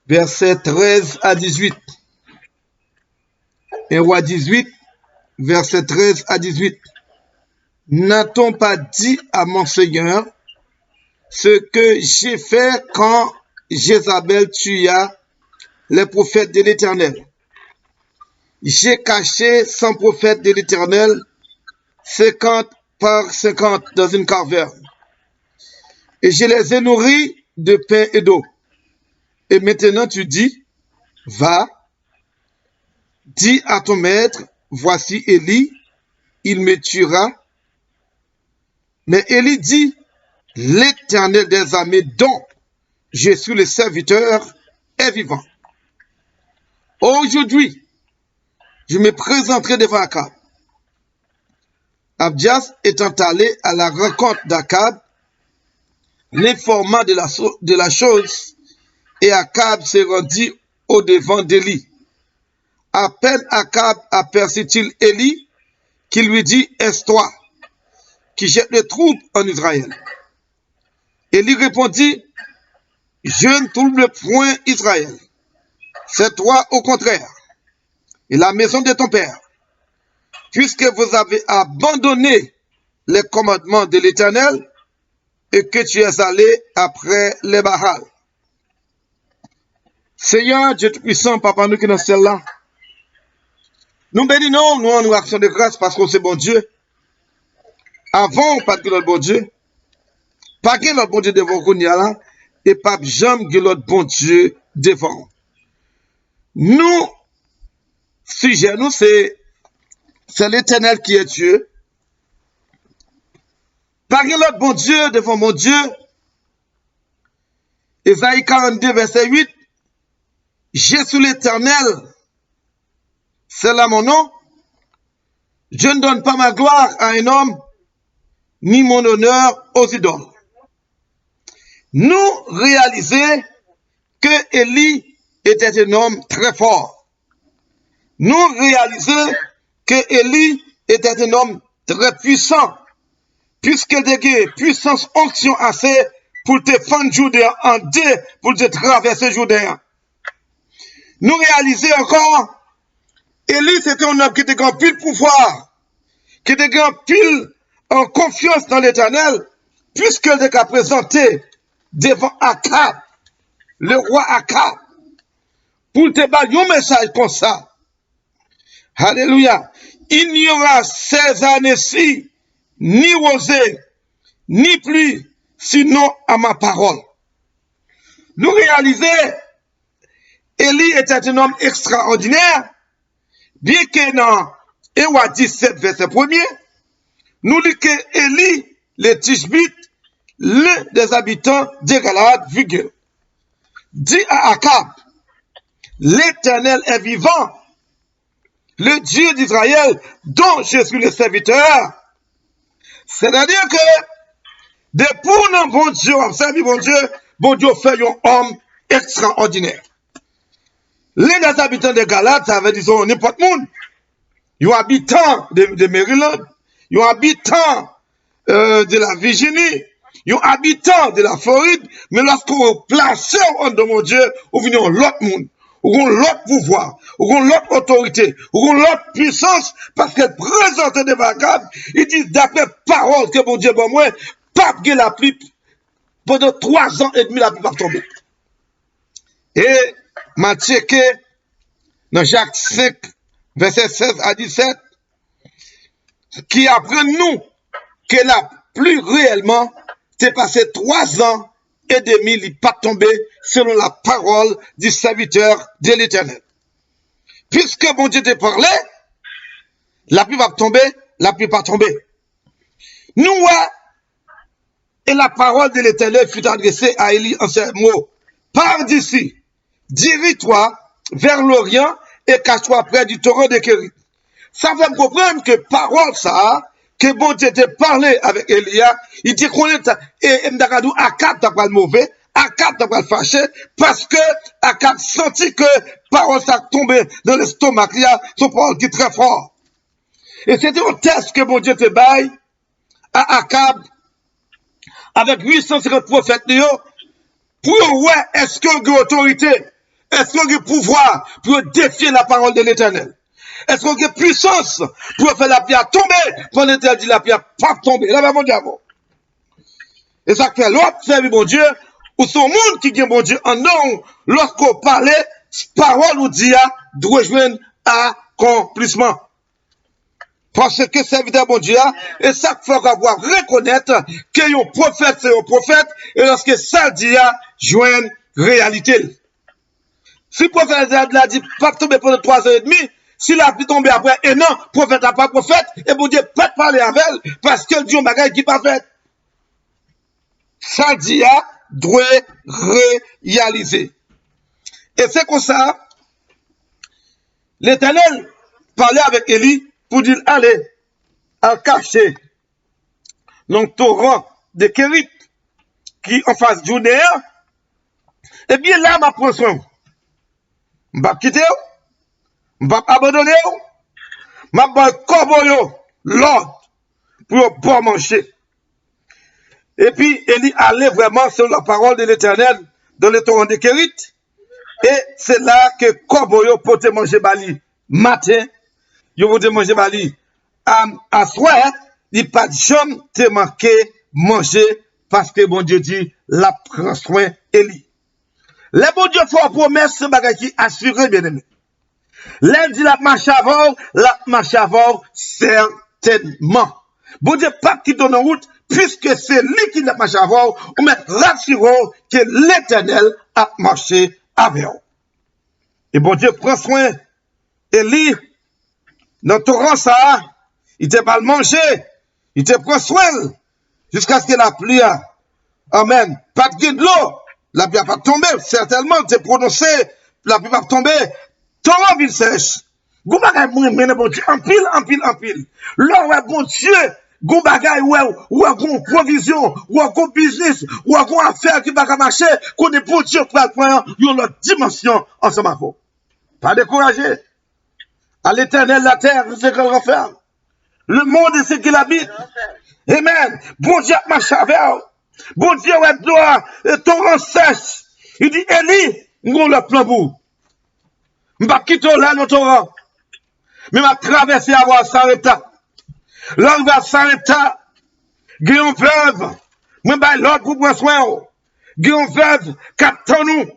versets 13 à 18. 1 roi 18, versets 13 à 18. N'a-t-on pas dit à mon Seigneur ce que j'ai fait quand Jézabel tua les prophètes de l'Éternel? J'ai caché 100 prophètes de l'Éternel, 50 par 50 dans une caverne. Et je les ai nourris de pain et d'eau. Et maintenant tu dis, va, dis à ton maître, voici Élie, il me tuera. Mais Élie dit, l'Éternel des armées dont je suis le serviteur est vivant. Aujourd'hui, je me présenterai devant Akab. Abdias étant allé à la rencontre d'Akab, l'informant de la chose, et Akab se rendit au devant d'Élie. À peine Akab aperçut-il Élie, qui lui dit, est-ce toi qui jette les troubles en Israël? Élie répondit, je ne trouble point Israël. C'est toi au contraire, et la maison de ton père, puisque vous avez abandonné les commandements de l'Éternel et que tu es allé après les Baal. Seigneur Dieu Tout-Puissant, Papa, nous qui dans celle-là, nous bénissons, nous en nous action de grâce parce qu'on c'est bon Dieu. Avant, pas de l'autre bon Dieu, pas de l'autre bon Dieu devant qu'on y a là, et pas jamais de l'autre bon Dieu devant. Nous, sujet, nous, c'est l'Éternel qui est Dieu. Pas de l'autre bon Dieu devant mon Dieu. Ésaïe 42, verset 8. Je suis l'Éternel, c'est là mon nom. Je ne donne pas ma gloire à un homme, ni mon honneur aux idoles. Nous réalisons que Élie était un homme très fort. Nous réalisons que Élie était un homme très puissant, puisqu'il avait puissance onction assez pour te fendre Judée en deux, pour te traverser Judée. Nous réalisons encore, Élie c'était un homme qui était grand pile pouvoir, qui était grand pile en confiance dans l'Éternel, puisqu'il était présenté devant Akab, le roi Akab, pour te balayer un message comme ça. Alléluia. Il n'y aura ces années-ci, ni rosée, ni pluie, sinon à ma parole. Nous réalisons, Élie était un homme extraordinaire, bien que dans 1 roi 17, verset 1er, nous lisons que Élie, le Tishbite, l'un des habitants de Galade, Vigil, dit à Akab, l'Éternel est vivant, le Dieu d'Israël, dont je suis le serviteur. C'est-à-dire que, depuis un bon Dieu, observe bon Dieu fait un homme extraordinaire. L'un des habitants de Galate, ça veut dire n'importe monde. Ils sont habitants de Maryland, ils sont habitants de la Virginie, ils sont habitants de la Floride, mais lorsqu'on place en de mon Dieu, on vient l'autre monde, on l'autre pouvoir, on l'autre autorité, on l'autre puissance, parce qu'elle présente des bagages, ils disent d'après parole que mon Dieu, bon moi, pas que la pluie, pendant 3 ans et demi, la pluie va tomber. Et, m'a checké, dans Jacques 5, verset 16 à 17, qui apprend nous que la pluie réellement s'est passé 3 ans et demi, il n'est pas tombé selon la parole du serviteur de l'Éternel. Puisque mon Dieu te parlait, la pluie va tomber, la pluie va tomber. Nous, et la parole de l'Éternel fut adressée à Élie en ces mots. Pars d'ici, dirige-toi vers l'Orient et cache-toi près du torrent de Kérit. Ça fait me comprendre que parole ça, que bon Dieu te parlé avec Elia, il dit qu'on est, et m'dakadou Akab t'a pas le mauvais, Akab t'a pas le fâché, parce que Akab senti que parole ça tombé dans l'estomac, il y a son parole qui est très fort. Et c'était un test que bon Dieu te baille à Akab, avec 850 prophètes, pour ouais, est-ce que l'autorité Est-ce qu'on a pouvoir pour défier la parole de l'Éternel? Est-ce qu'on a puissance pour faire la pierre tomber quand l'Éternel dit la pierre pas tomber? Là, mon diable. Et ça fait l'autre servir mon Dieu, ou son monde qui est mon Dieu en non, lorsqu'on parlait, parole ou dit, doit joindre accomplissement. Parce que serviteur bon Dieu, et ça faut avoir reconnaître que un prophète c'est un prophète, et lorsque ça dit, joindre réalité. Si le prophète a dit, pas tomber pendant 3 heures et demie, s'il a pu tomber après, et non, prophète n'a pas prophète, et bon Dieu peut parler avec elle, parce que Dieu m'a dit qu'il pas fait. Ça dit, doit réaliser. Et c'est comme ça, l'Éternel parlait avec Élie pour dire, allez, à cacher dans le torrent de Kérit, qui en face du Néa, et bien là, ma prend soin. Je vais quitter, je vais abandonner, je vais corbeau l'ordre pour pas manger. Et puis, Élie allait vraiment sur la parole de l'Éternel dans le torrent de Kérit. Et c'est là que Corbeau peut manger bali matin, il peut manger bali à soir, il pas de jamais te manquer manger parce que bon Dieu dit, la prend soin Élie. Les bon Dieu font promesse, ce bagage qui assuré, bien aimé. L'un dit la marche avant, certainement. Bon Dieu, pas qui donne en route, puisque c'est lui qui l'a marché avant, on met rassurant que l'Éternel a marché avec. Et bon Dieu prend soin. Élie, dans le torrent ça, il t'a pas mangé, il te prend soin, jusqu'à ce que la pluie, amen, pas de l'eau, la pluie va tomber, certainement, t'es prononcé, la pluie va tomber, torrent ville sèche. Gou bagay mwen bon Dieu, en pile. Là, ouais, bon Dieu, gou bagay, ouais, gon provision, ouais, gon business, ouais, gon affaire qui va marcher, qu'on est bon Dieu pour prendre une autre dimension ensemble avec vous. Pas décourager. À l'Éternel, la terre, c'est qu'elle referme. Le monde est ce qu'il habite. Amen. Bon Dieu, ma chavelle. Bon Dieu, ouais, doit, torrent sèche. Il dit, Élie, nous le plan pour. M'pa quitter là, notre torrent. Mais m'a traversé à voir Sarepta. Là, on va Sarepta. Guillaume veuve. Moi, bah, l'autre pour prendre soin. Guillaume veuve, capte nous.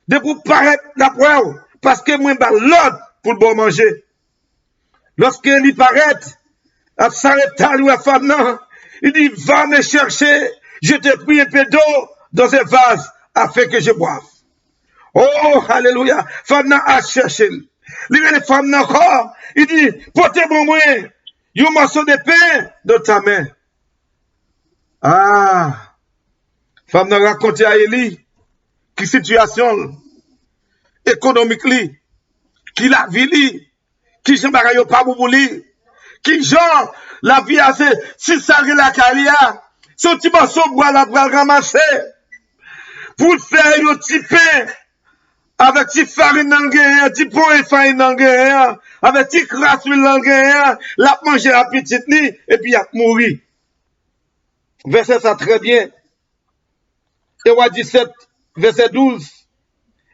De pour paraître d'après. Parce que moi, bah, l'autre pour bon manger. Lorsqu'il paraît, à Sarepta, lui, à femme, non. Il dit, va me chercher. Je te prie un peu d'eau dans un vase afin que je boive. Oh, alléluia. Femme a cherché. Les femmes encore. Il dit, portez mon moi, un morceau de pain dans ta main. Ah. Femme n'a raconté à Élie, qui situation économique li, qui la vie li, qui j'en bagaille pas pour lui, qui genre la vie assez, si ça la carrière, son petit morceau bois la bras ramasser, pour faire un petit pain, avec petit farine dans le petit pot et farine dans le avec petit crasse dans le la manger la petite li, et puis il a mourir. Verset ça très bien. Ewa 17, verset 12.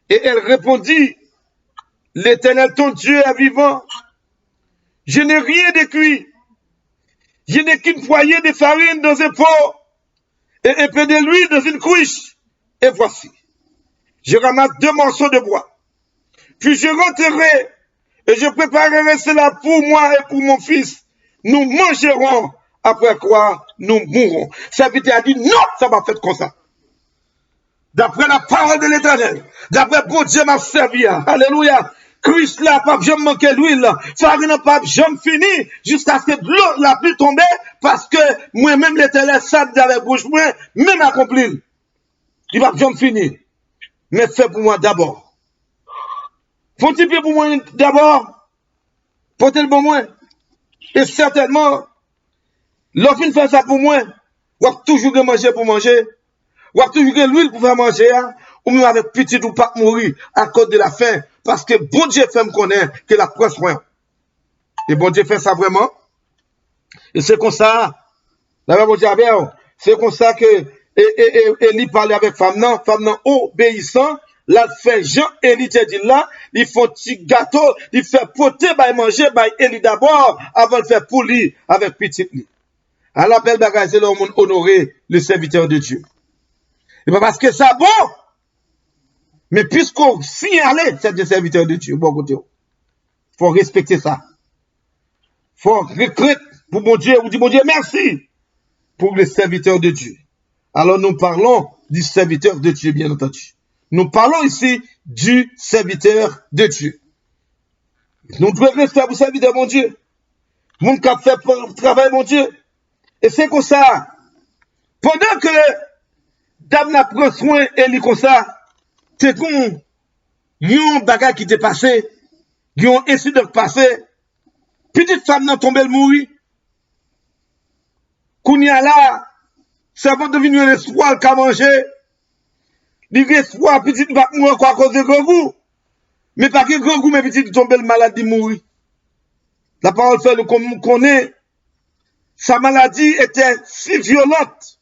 Et elle répondit, l'Éternel ton Dieu est vivant. Je n'ai rien de cuit. Je n'ai qu'une poignée de farine dans un pot et un peu de l'huile dans une cruche. Et voici. Je ramasse 2 morceaux de bois. Puis je rentrerai et je préparerai cela pour moi et pour mon fils. Nous mangerons, après quoi nous mourrons. Serviteur a dit, non, ça va faire comme ça. D'après la parole de l'Éternel, d'après bon Dieu m'a servi. Alléluia. Christ là, pas jamais manqué l'huile. Farine pas jamais fini jusqu'à ce que l'eau la pluie tombe parce que moi-même l'Éternel sabe avec bouche moi, même accompli. Il va jamais fini. Mais fait pour moi d'abord. Faut-il faire pour moi d'abord? Portez le bon moi. Et certainement, l'offre fait ça pour moi. Ou toujours manger pour manger. Ou toujours l'huile pour faire manger. Ou même avec petit ou pas mourir à cause de la faim. Parce que bon Dieu fait me connaître que la croix soin. Et bon Dieu fait ça vraiment. Et c'est comme ça. La bon Dieu c'est comme ça que Élie parlait avec femme non obéissant. là fait Jean Élie te dit là, il font petit gâteau, il fait poter by manger by Élie d'abord avant de faire pour lui avec petit lui. À l'appel bagage c'est l'homme honorer le serviteur de Dieu. Et pas parce que ça bon, mais puisqu'on signale c'est le serviteur de Dieu, bon côté. Faut respecter ça. Faut reconnaître pour mon Dieu, vous dit mon Dieu merci pour le serviteur de Dieu. Alors nous parlons du serviteur de Dieu, bien entendu. Nous parlons ici du serviteur de Dieu. Nous devons rester pour serviteur, mon Dieu. Mon cap fait travail, mon Dieu. Et c'est comme ça. Pendant que dame n'a pris soin et lui comme ça, c'est comme yon bagage qui t'est passé, yon incident passé, petite femme n'a tombé le mourir. Kounya là, ça va devenir l'espoir qu'a mangé. L'espoir, petite va mourir à cause de gros goût. Mais pas que gros goût, mais petite tombe le malade, il mourit. La parole fait nous connaît. Sa maladie était si violente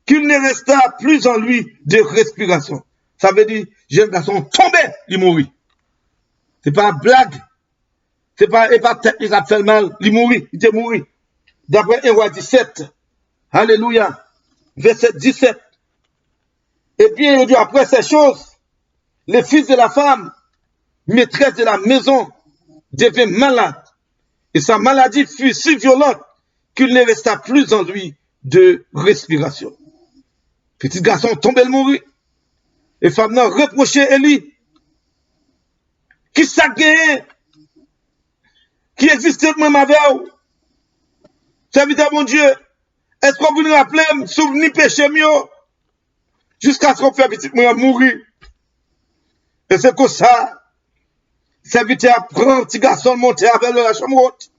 qu'il ne resta plus en lui de respiration. Ça veut dire, jeune garçon tombé, il mourit. C'est pas une blague. C'est pas tête, il a fait le mal, il mourit, il était mouru. D'après 1 roi 17, alléluia, verset 17. Et bien, après ces choses, les fils de la femme, maîtresse de la maison, devint malade. Et sa maladie fut si violente qu'il ne resta plus en lui de respiration. Petit garçon tombé le mourir. Et femme n'a reproché Élie. Qui ça gagné? Qui existait même avec vous? Serviteur mon Dieu, est-ce qu'on vous nous rappelez, souvenir péché mieux? Jusqu'à ce qu'on fait petit moi mourir. Et c'est comme ça, serviteur prend petit garçon monter avec la chambre haute.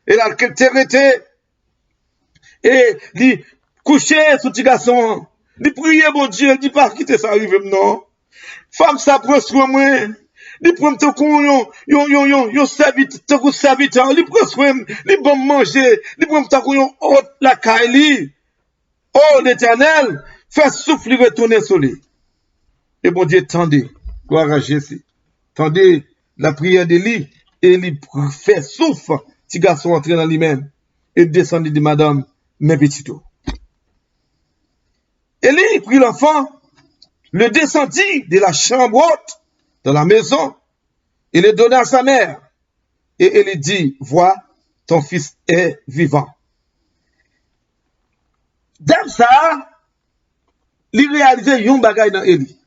Et là, qu'il t'est arrêté. Et il coucher sur petit garçon. Il prier mon Dieu, il dit pas quitter ça arrive non. Femme ça prend soin moi. Il prend ton con yon serviteur, il prend soin, il bon manger, il prend ton con haute la caille. Oh l'Éternel, fais souffler retourner sur lui. Et bon Dieu tendez, gloire à Jésus. Tendez la prière d'Élie et il fait souffle, petit garçon entrer dans lui-même et descendit de madame mes petits eaux. Élie prit l'enfant, le descendit de la chambre haute dans la maison et le donna à sa mère. Et Élie dit, vois, ton fils est vivant. Dame ça, il réalisait yon bagay dans Élie.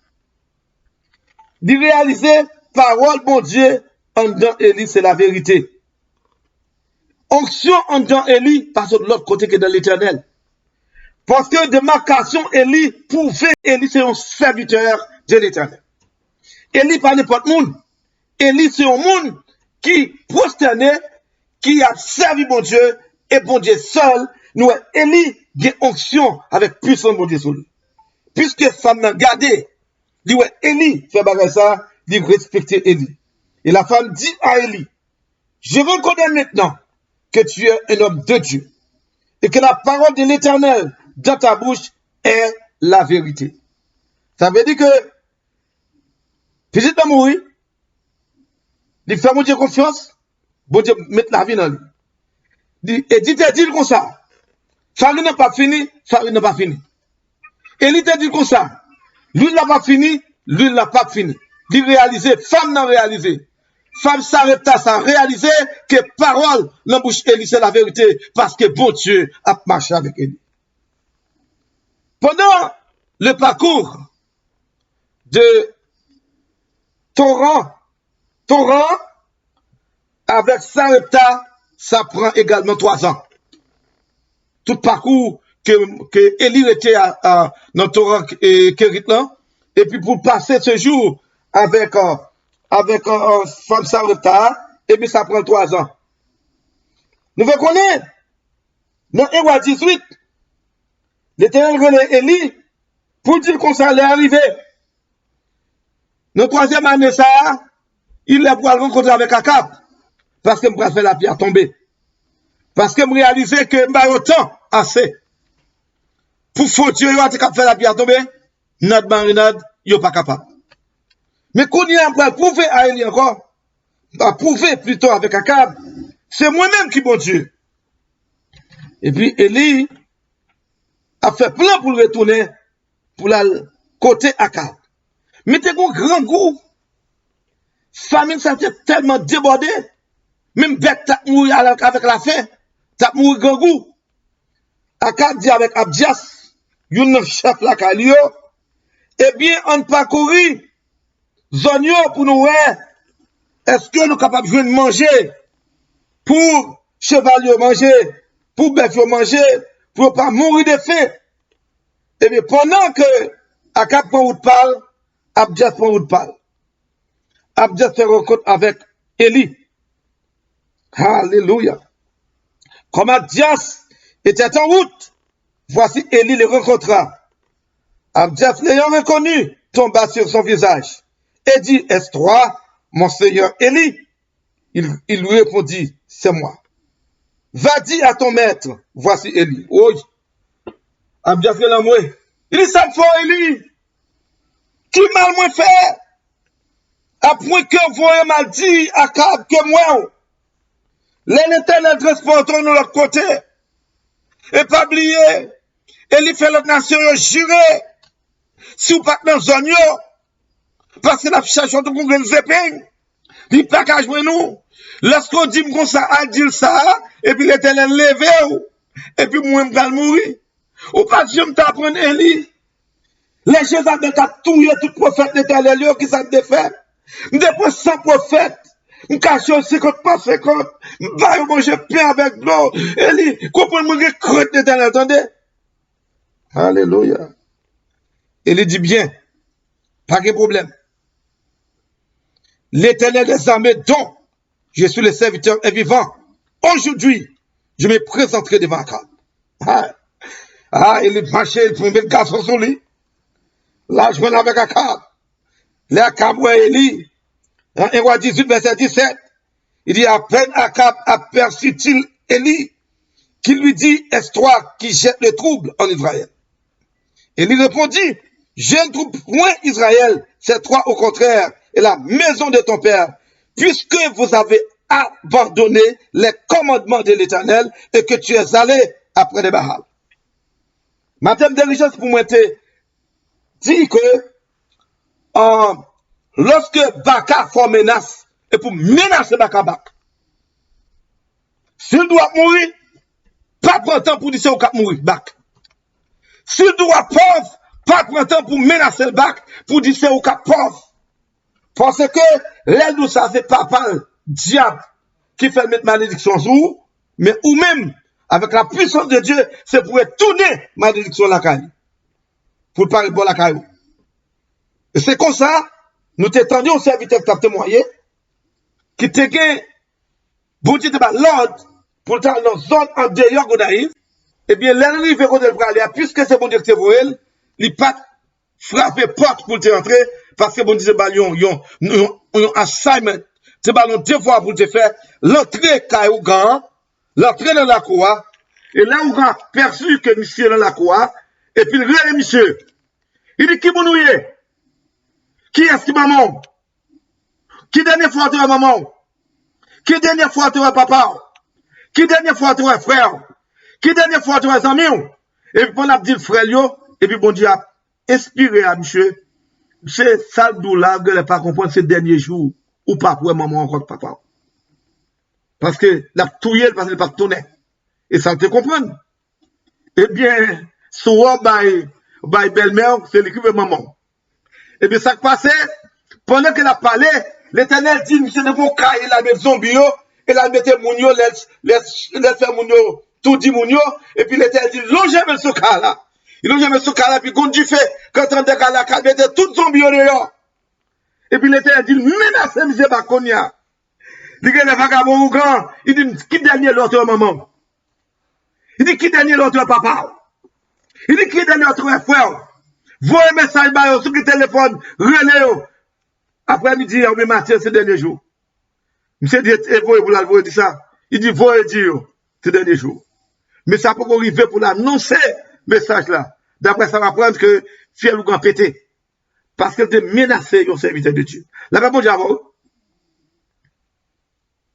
Il réalisait parole bon Dieu en dedans Élie, c'est la vérité. Onction en dedans Élie passe de l'autre côté que dans l'Éternel. Parce que démarcation Élie pouvait, Élie c'est un serviteur de l'Éternel. Élie pas n'importe monde. Élie c'est un monde qui prosternait, qui a servi bon Dieu, et bon Dieu seul, nous Élie a onction avec puissance bon Dieu sur lui. Puisque femme n'a gardé, dit ouais, Élie fait bagarre ça, dit respecter Élie. Et la femme dit à Élie, je reconnais maintenant que tu es un homme de Dieu, et que la parole de l'Éternel dans ta bouche est la vérité. Ça veut dire que, petit va mourir, il fait mon Dieu confiance, bon Dieu met la vie dans lui. Et dit comme ça, ça n'est pas fini, ça n'est pas fini. Et il te dit comme ça, lui n'a pas fini, lui n'a pas fini. Il réalisé, femme n'a réalisé. Femme s'arrête à ça, réaliser que parole dans la bouche Élie, c'est la vérité, parce que bon Dieu a marché avec Élie. Pendant le parcours de Torrent avec Sarepta, ça prend également 3 ans. Tout parcours que Élie était dans Torrent et Kéritlan, et puis pour passer ce jour avec femme Sarepta, et puis ça prend 3 ans. Nous devons connaître, dans 1 roi 18, l'Éternel relève Élie pour dire qu'on s'allait arriver. Dans 3e année, ça, il est pour rencontrer avec Akab. Parce que je vais faire la pierre tomber. Parce que je réalise que je vais autant assez. Pour faire Dieu, il va faire la pierre tomber. Notre marinade, il n'est pas capable. Mais qu'on y a pas prouvé à Élie encore, a prouvé plutôt avec Akab, c'est moi-même qui bon Dieu. Et puis Élie a fait plein pour le retourner pour la côté Akab. Mais t'es un grand goût. Famille ça était tellement débordée. Même bête t'a mouru avec la faim. T'a mouru grand goût. Akab dit avec Abdias, yon chef la kalio, eh bien on parcourir zone yo pour nous voir est-ce que nous capables de manger pour cheval manger, pour bœuf manger, pour pas mourir de faim. Et bien pendant que Akab prend route parle, Abdias prend route parle. Abdias se rencontre avec Élie. Alléluia. Comme Abdias était en route, voici Élie le rencontra. Abdias l'ayant reconnu, tomba sur son visage et dit, est-ce toi, mon seigneur Élie? Il lui répondit, c'est moi. Va dire à ton maître, voici Élie. Oui. Abdias l'a moué. Il dit, ça me fait Élie. Qui mal moins fait? Après que vous mal dit à Akab que moi, l'Éternel transporte nous de l'autre côté. Et pas oublier, Élie fait l'autre nation jurer, si vous pas dans zone, parce que la cherche de Google Zeping, il pas qu'à jouer nous. Lorsqu'on dit comme ça, à dire ça, et puis l'Éternel levé, et puis moi, je vais mourir. Ou pas que je me t'apprendre Élie. Les gens avaient tué tout prophète l'Éternel, qui s'est défait. Depuis 100 prophètes, je cache 50 par 50, je vais manger pain avec l'eau. Élie, comprenez-moi que crotte l'Éternel, attendez. Alléluia. Élie dit bien, pas de problème. L'Éternel des armées dont je suis le serviteur et vivant, aujourd'hui, je me présenterai devant Akab. Il marchait, il prenait le garçon sur lui. Là, je vais avec Akab. Là, Akab, ouais, Élie, dans 1 roi 18, verset 17, il dit, à peine Akab aperçut-il Élie, qui lui dit, est-ce toi qui jette le trouble en Israël? Élie répondit, je ne trouve point Israël, c'est toi au contraire, et la maison de ton père, puisque vous avez abandonné les commandements de l'Éternel et que tu es allé après les Baal. Ma thème de richesse pour moi dit que lorsque Baka fait menace, et pour menacer Baka, s'il doit mourir, pas prendre temps pour dire c'est au cap mourir, Bak. S'il doit pauvre, pas prendre temps pour menacer le Bak, pour dire c'est au cap pauvre. Parce que l'aile de ça, c'est pas le diable qui fait mettre malédiction sur vous, mais ou même, avec la puissance de Dieu, c'est pour tourner malédiction la caille. Pour parler de la caille. Et c'est comme ça, nous t'étendions au serviteur qui t'a témoigné, qui t'a gagné, bon Dieu t'a l'ordre, pour dans la zone en dehors Godaïf, eh bien, l'ennemi veut qu'on devrait aller, puisque c'est bon Dieu qui t'a voué, il pas frapper porte pour te rentrer, parce que bon Dieu, yon assignment, c'est pas un devoir pour te faire, l'entrée caillou grand, l'entrée dans la cour, et là où on a perçu que monsieur est dans la cour, et puis le monsieur, il dit qui vous nouillez? Qui est-ce qui maman? Qui dernière fois tu es maman? Qui dernière fois tu es papa? Qui dernière fois tu es frère? Qui dernière fois tu es ami? Et puis on a dit frère, et puis bon Dieu a inspiré à monsieur. C'est ça là que ne pas comprendre ces derniers jours ou pas pour maman encore papa. Parce que la touille parce qu'elle pas tourner. Et ça te comprendre. Eh bien, soit by belle-mère, c'est l'équipe de maman. Et bien ça qui passait, pendant qu'elle a parlé, l'Éternel dit, monsieur ne vous caille, il a mis zombie, il a mis mounio, laisse faire mounio, tout dit mounio, et puis l'Éternel dit, longez le soka là. Il longe le soka là, puis quand du fait, quand on décale la carte, mettez tout zombie dehors. Et puis l'Éternel dit, menacez monsieur Bakonia. Il dit, les vagabonds ou grand, il dit, qui dernier l'autre maman? Il dit, qui dernier l'autre papa? Il dit, qui dernier l'autre frère? Voyez un message sur le téléphone, relais. Après-midi, on matin, ces derniers jours. Monsieur dit, voyez pour la dire ça. Il dit, voyez dire, ces derniers jours. Mais ça peut arriver pour l'annoncer, message là. D'après ça va prendre que fiel ou grand pété. parce qu'elle te menacé un serviteur de Dieu. La Bible dit avant.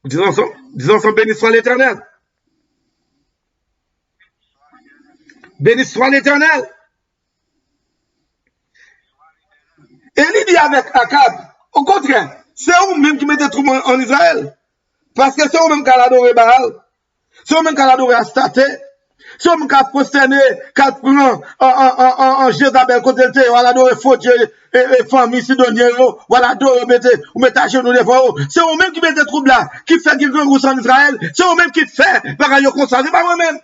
Disons ensemble, béni soit l'Éternel. Béni soit l'Éternel. Et il dit avec Akab, au contraire, c'est eux-mêmes qui mettaient trouble en Israël. Parce que c'est eux-mêmes qui ont adoré Baal. C'est eux-mêmes qui ont adoré Astarté. C'est eux-mêmes qui ont prosterné, qui ont pris en Jézabel côté de ou adoré faux Dieu et famille sidonienne, ou adoré, ou mettez à genoux devant eux. C'est eux-mêmes qui mettaient trouble là, qui fait quelque chose en Israël. C'est eux-mêmes qui fait, par ailleurs, comme ça. C'est pas moi-même.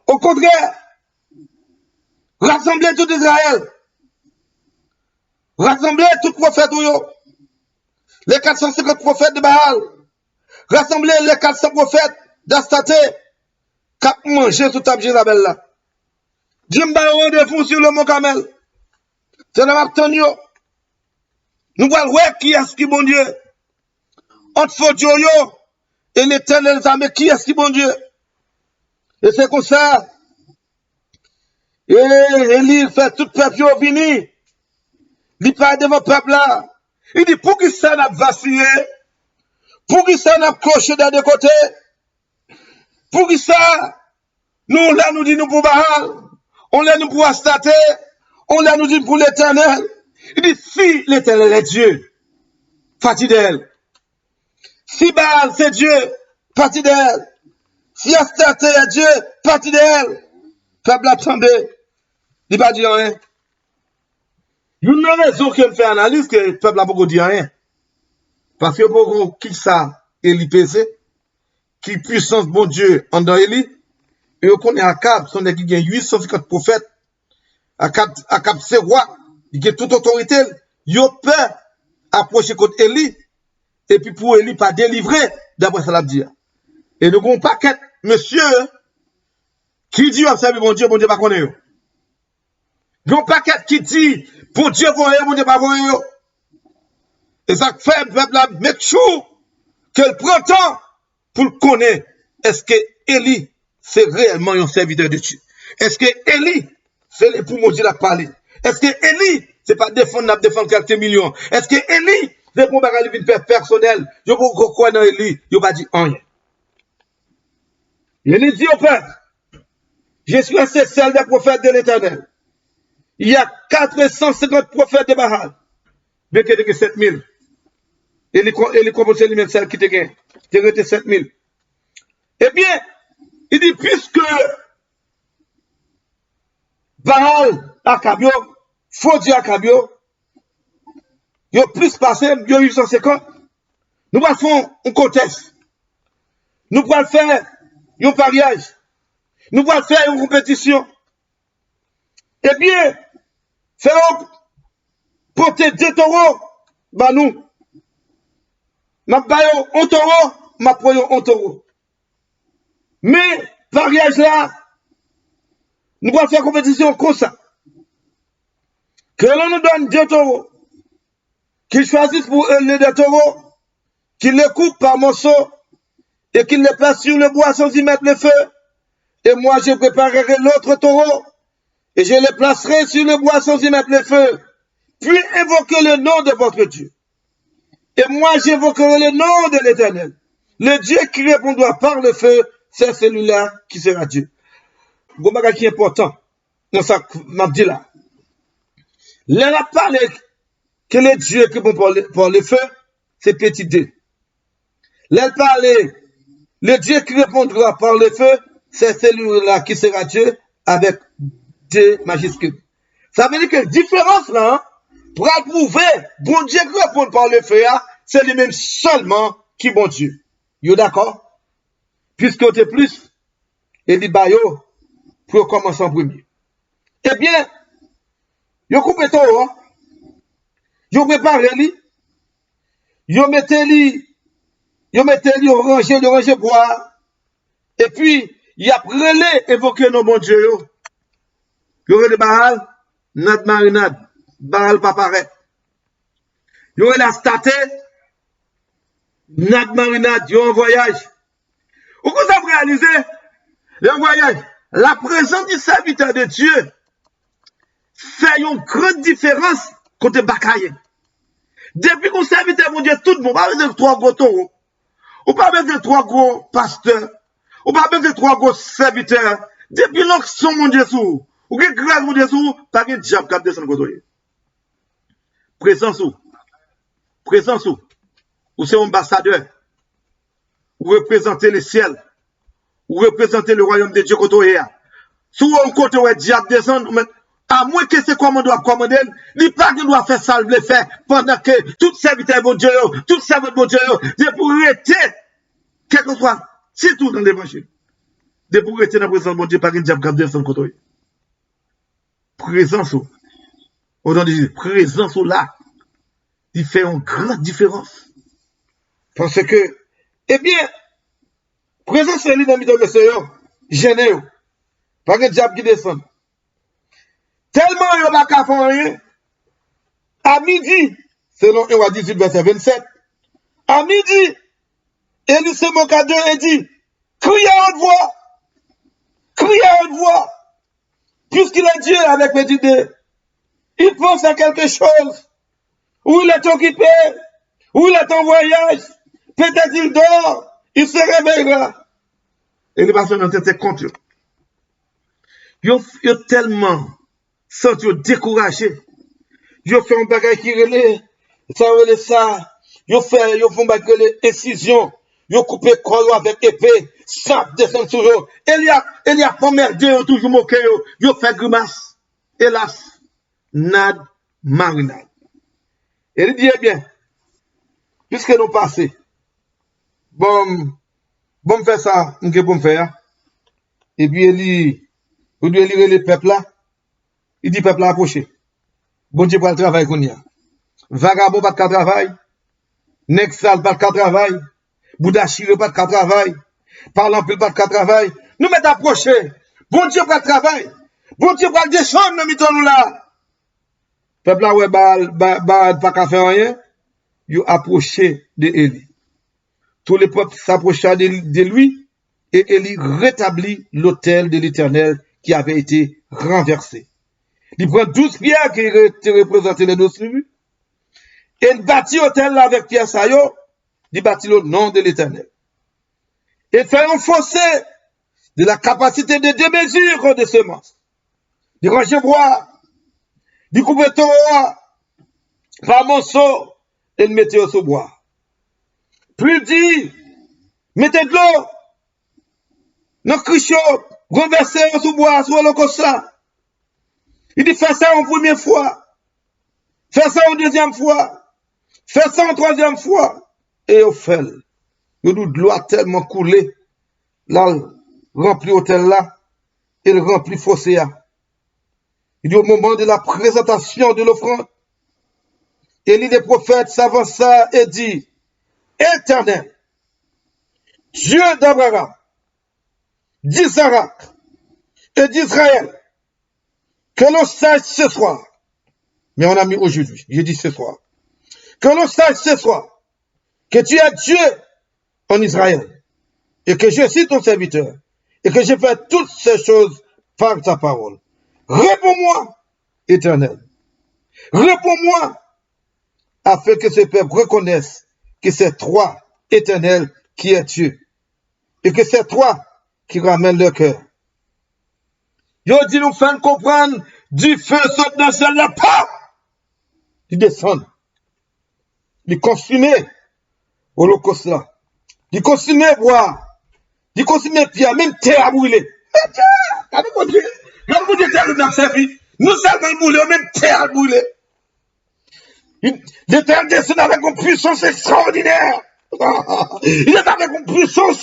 Au contraire, rassembler tout Israël. Rassembler tout prophète, les 450 prophètes de Baal. Rassembler les 400 prophètes d'Astarté qui ont mangé sous table Jézabel là. Jimba rendez-vous sur le mont Carmel. C'est la Martonio. Nous voyons qui est-ce qui bon Dieu. Entre Fodjo et l'Éternel des armées, qui est-ce qui bon Dieu. Et c'est comme ça. Et Élie fait tout peuple venir. Il parle devant le peuple là. Il dit, pour qui ça n'a vacillé? Pour qui ça n'a cloché d'un côté? Pour qui ça? Nous, là, nous dit nous pour Baal. On l'a nous pour Astarté. On l'a nous dit pour l'Éternel. Il dit, si l'Éternel est Dieu, partie d'elle. Si Baal c'est Dieu, partie d'elle. Si Astarté est Dieu, partie d'elle. Peuple a tombé. Il n'a pas dit rien. Il y a une raison qu'il fait analyse que le peuple n'a pas dit rien. Parce que pour qui ça, l'IPC, qui puissance bon Dieu en dans Élie, et on connaît Akab, son équipe qui a 850 prophètes. Akab c'est roi, il a toute autorité, il a peur approcher contre Élie, et puis pour Élie pas délivrer, d'après ça l'a dit. Et nous avons un paquet, monsieur, qui dit observe bon Dieu pas connaître. Il y a un paquet qui dit, pour Dieu voyer, bon Dieu pas voyer. Et ça fait, le peuple là, make sure qu'elle prend temps pour le connaître. Est-ce que Élie, c'est réellement un serviteur de Dieu? Est-ce que Élie, c'est pour mon Dieu la parler? Est-ce que Élie, c'est pas défendre quelques millions? Est-ce que Élie, c'est pour bagarre de faire personnel? Je ne peux pas croire dans Élie, il pas dit rien. Élie dit au peuple, je suis un seul des prophètes de l'Éternel. Il y a 450 prophètes de Baal, mais qu'il y a 7000. Élie commence lui-même celle qui te gagne. Tu as 7000. Eh bien, il dit, puisque Baal Akabio, faux Dieu Akabio, il y a plus passé, il y a 850. Nous allons faire un contexte. Nous allons faire un pariage. Nous allons faire une compétition. Eh bien, faire porter 2 taureaux, bah nous. Ma bayo un taureau, ma proyo un taureau. Mais, pariage là, nous allons faire compétition comme ça. Que l'on nous donne 2 taureaux, qu'ils choisissent pour les 2 taureaux, qu'ils les coupent par morceaux, et qu'ils les placent sur le bois sans y mettre le feu. Et moi, je préparerai l'autre taureau, et je les placerai sur le bois sans y mettre le feu. Puis invoquez le nom de votre Dieu. Et moi, j'évoquerai le nom de l'Éternel. Le Dieu qui répondra par le feu, c'est celui-là qui sera Dieu. Bon bagage qui est important, dans ça, m'a dit là. Là, a parlé que le Dieu qui répond par le feu, c'est petit D. Là, parlé, le Dieu qui répondra par le feu, c'est celui-là qui sera Dieu avec D majuscule. Ça veut dire que la différence là, pour prouver, bon Dieu qui répond par le feu, c'est lui-même seulement qui bon Dieu. Vous d'accord? Puisque tu es plus, et dit bayo, pour commencer en premier. Eh bien, vous coupez tout, vous préparez lui, vous mettez lui au ranger bois, et puis, il y a relé évoqué nos bon Dieu, vous avez le Baal, notre marinade, Baal pas paraît. Vous avez la Astarté, notre marinade, vous avez un voyage. Vous avez réalisé, le voyage, la présence du serviteur de Dieu fait une grande différence côté bakaye. Depuis qu'on serviteur mon Dieu, tout le monde, pas besoin de trois gros taureaux, ou pas besoin de trois gros pasteurs, ou pas besoin de trois gros serviteurs. Depuis l'onction mon Dieu sous, ou que grâce mon Dieu sous, pas de diable qui descend côté. Présence ou, ou c'est ambassadeur, ou représenter le ciel, ou représenter le royaume de Dieu côté. Si on côté où diable descend, à moins que c'est comme on doit commander, il pas qu'il doit faire ça, le faire, pendant que tout serviteur bon Dieu, tout serviteur bon Dieu, de pour rester, quel que soit, c'est tout dans l'évangile. De pour rester dans la présence de bon Dieu, pas qu'il diable qui descend côté. Présence ou, on dit, présence ou là, il fait une grande différence. Parce que, eh bien, présence est dans le Seigneur, gêné, pas qu'il diable qui descend. Tellement il n'y a pas faire rien. À midi, selon 1 18, verset 27, à midi, Élie se moqua d'eux et dit, criez à haute voix, puisqu'il est Dieu avec mes idées. Il pense à quelque chose, ou il est occupé, ou il est en voyage, peut-être il dort, il se réveillera. Et les personnes ont été contre eux. Ils ont tellement senti découragé. Ils ont fait un bagage qui relève, ça. Ils ont fait un bagage de incision. Ils ont coupé corps avec épée, ça descend sur eux. Il y a pas merdé, toujours moqué, ils ont fait grimace. Hélas, nad marinade. Et il dit, eh bien, puisque nous passons, bon, faire ça, nous bon faire. Et puis il doit lire le peuple là. Il dit, peuple approché. Bon Dieu, pour le travail qu'on y a. Vagabond, pas de travail. Nexal, pas de travail. Boudachire, pas de travail. Parlant, pas de travail. Nous mettons approché. Bon Dieu, pour le travail. Bon Dieu, pour le descendre, nous mettons nous là. Peuple là, ouais, pas qu'à faire rien. Il a approché de Élie. Tous les peuples s'approchaient de lui. Et Élie rétablit l'autel de l'Éternel qui avait été renversé. Il prend 12 pierres qui représentaient les 12 tribus. Et il bâtit l'autel là avec pierre saillot. Il bâtit le nom de l'Éternel. Et fait un fossé de la capacité de démesure de semences. Il range bois. Il coupe taureau par monceau et le mettait au bois. Puis il dit, mettez de l'eau dans le crichot, renversez au sous-bois, sur le comme ça. Il dit, fais ça une première fois, fais ça une deuxième fois, fais ça une troisième fois. Et au fait, de l'eau a tellement coulé, là, rempli l'hôtel là, et le rempli fossé là. Il dit, au moment de la présentation de l'offrande, Élie le prophète s'avança et dit, Éternel, Dieu d'Abraham, d'Isaac et d'Israël, que l'on sache ce soir, mais on a mis aujourd'hui, j'ai dit ce soir, que l'on sache ce soir, que tu es Dieu en Israël, et que je suis ton serviteur, et que je fais toutes ces choses par ta parole. Réponds-moi, Éternel. Réponds-moi, afin que ce peuple reconnaisse que c'est toi, Éternel, qui es Dieu, et que c'est toi qui ramène leur cœur. Yo dit nous faire comprendre du feu saute dans celle là, pas! Il descend. Il consume l'holocauste là. Il consume bois. Il consume pierre, même terre à brûler. Regardez mon Dieu. Regardez mon Dieu, terre nous a servi. Nous savons brûler, même terre à brûler. L'Éternel descend avec une puissance extraordinaire. Il est avec une puissance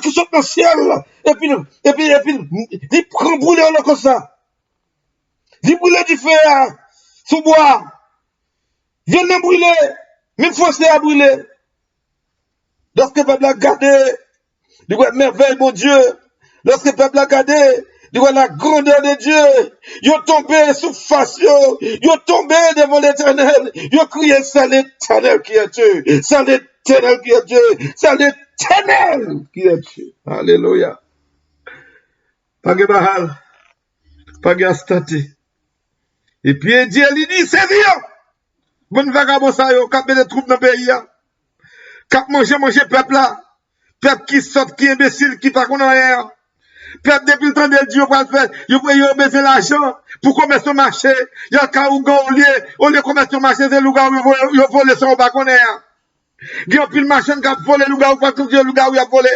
qui saute dans le ciel. Et puis, il prend brûler comme ça. Il brûle du feu sous bois. Il vient de brûler. Même fossé à brûler. Lorsque le peuple a gardé, il voit merveille, mon Dieu. Lorsque le peuple a gardé, il voit la grandeur de Dieu. Ils ont tombé sous face. Ils ont tombé devant l'Éternel. Ils ont crié, c'est l'Éternel qui est Dieu. C'est l'Éternel qui est Dieu. C'est l'Éternel qui est Dieu. Alléluia. Pas de bahal. Pas gastaté. Et puis Dieu lui dit, c'est bien. Bon vagabond ça yo, cap des troupes dans le pays. Cap manger peuple là. Peuple qui sort, qui est imbécile, qui pas connaît rien. Peuple depuis le temps de Dieu pour faire, il a besoin l'argent pour commercer au marché. Il y a qu'un au lieu de commercer au marché, c'est le gars où il a volé son pas connaît. Il y a plus de marchand qui a volé le gars ou pas tout le gars où il a volé.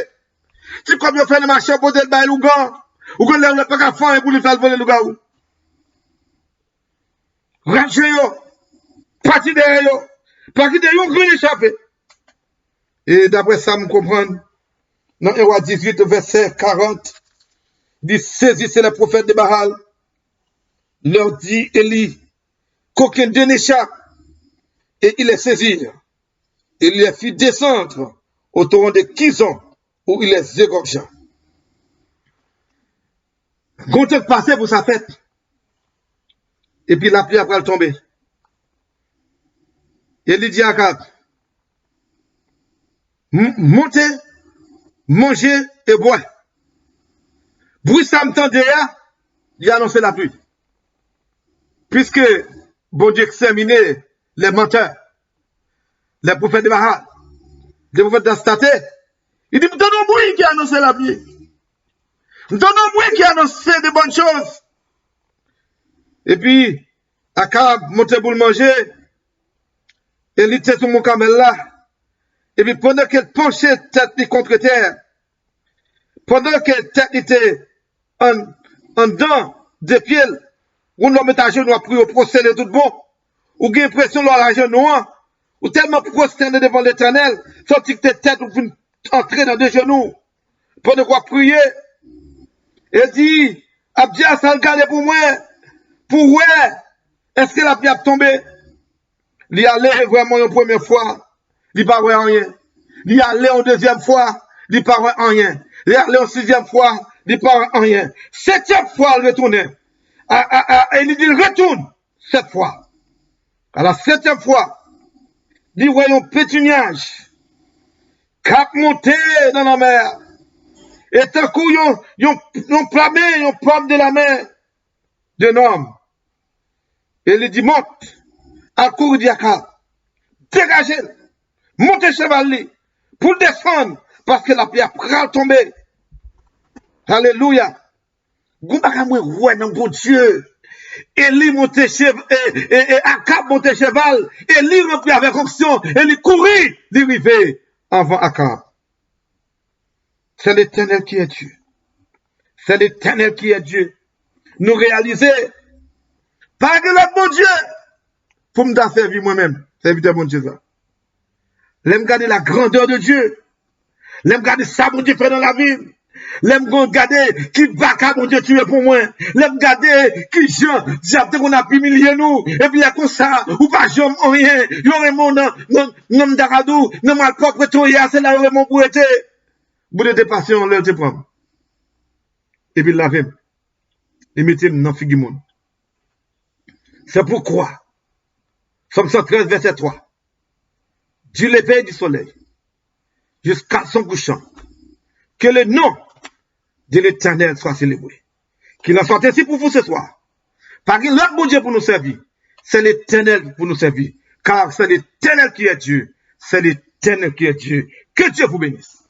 Si comme il fait le marché pour le bail le gars, ou qu'on l'a pas qu'à faire pour lui faire voler le gars où. Rache yo, parti derrière yo, parti derrière yo, grand échappé. Et d'après ça, me comprendre, dans 1 roi 18, verset 40, dit saisissez les prophètes de Baal, leur dit Élie, qu'aucun d'eux n'échappe, et ils les saisirent. Il les fit descendre au torrent de Kizon, où il les égorgea. Comptez passer pour sa fête. Et puis la pluie après tomber. Il dit à Akab, montez, mangez et boire. Bruit ça me tendait, il a annoncé la pluie. Puisque bon Dieu exterminait les menteurs, les prophètes de Baal, les prophètes d'Astaté, il dit, me donne un bruit qui a annoncé la pluie. Me donne un bruit qui a annoncé de bonnes choses. Et puis, Akab montait pour le manger, et il était sur mon camel là. Et puis, pendant qu'elle penchait tête contre terre, pendant que tête était en dedans des pieds, on l'homme est à genoux, a pris au procédé tout bon, ou j'ai l'impression l'homme à genoux, ou tellement prosterné devant l'éternel, sorti que tête ou entrer dans des genoux, pendant qu'on prier, et dit, Abdia, ça regarde pour moi, pour ouais, est-ce que la pluie a tombé? Il y allait vraiment une première fois, il n'y a pas rien. Il y allait une deuxième fois, il n'y a pas rien. Il y allait une sixième fois, il n'y a pas rien. Septième fois, il retournait. Et il dit, il retourne, cette fois. À la septième fois, il voit un petit nuage, cap monté dans la mer. Et tant coup, ils ont plamé, ils ont pomme de la mer d'un homme. Et il dit, monte, à court d'Akab, dégagez, montez cheval, pour descendre, parce que la pluie a tomber. Alléluia. Ouais, non, bon Dieu. Élie montait cheval, et Akab montait cheval, Élie remplit avec onction, Élie courit, il arrivait avant Akab. C'est l'Éternel qui est Dieu. C'est l'Éternel qui est Dieu. Nous réaliser, pas que l'autre bon Dieu, pour me servir moi-même, serviteur bon Dieu. L'aime garder la grandeur de Dieu. L'aime garder ça, bon Dieu, fait dans la vie. L'aime garder qui baka, bon Dieu, tuer pour moi. L'aime garder qui Jean, diable, qu'on a humilié nous. Et puis, il y a comme ça, ou pas, j'aime rien. Il y aurait mon nom d'Aradou, non mal propre, c'est là, il y aurait mon bouette. Bout de passion, l'heure te prend. Et puis, il l'a fait. Il mettait dans figure. C'est pourquoi, Somme 113, verset 3. Du lever du soleil jusqu'à son couchant, que le nom de l'Éternel soit célébré. Qu'il en soit ainsi pour vous ce soir. Par l'autre bon Dieu pour nous servir, c'est l'Éternel pour nous servir. Car c'est l'Éternel qui est Dieu. C'est l'Éternel qui est Dieu. Que Dieu vous bénisse.